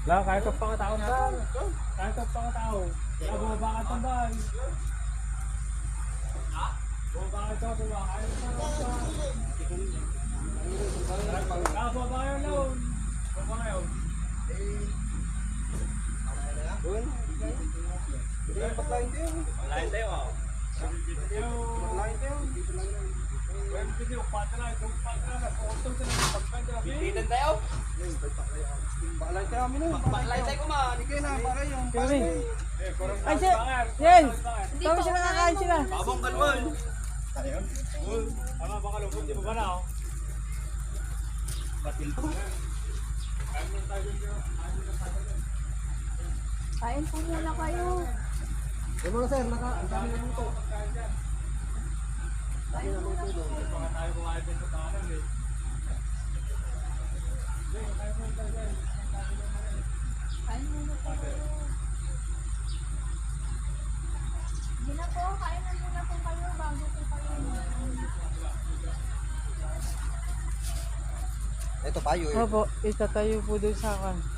Lang, kahit ang pangataon na. Kahit ang pangataon. Bumaba ka tambay. Bumaba ka ito, bumaba ka ito. Bumaba ka yun. Bumaba ka yun. Patlayin tayo. Patlayin tayo. Patlayin tayo. Well, video, patlayin. Itong patlayin. Pagkotong sila ng pagkanda. Bibitan tayo. Patlayin tayo kami nun. Patlayin tayo kuman. Hindi na, patlayin yung Kami. Kurang Ay, tayo bakar. Yen! Tapos sila kakain sila. Babong kalwal. Tama, baka lupot. Di ba ba na? Batil po. Kain po muna kayo. Yung mga sir, ang dami na dito. Kain muna po. Baka tayo kumain din sa tahanan eh. Kain muna po. Hindi na po, kain na muna po kayo bago po kayo. Ito payo eh. Opo, itatayo po doon sa akin.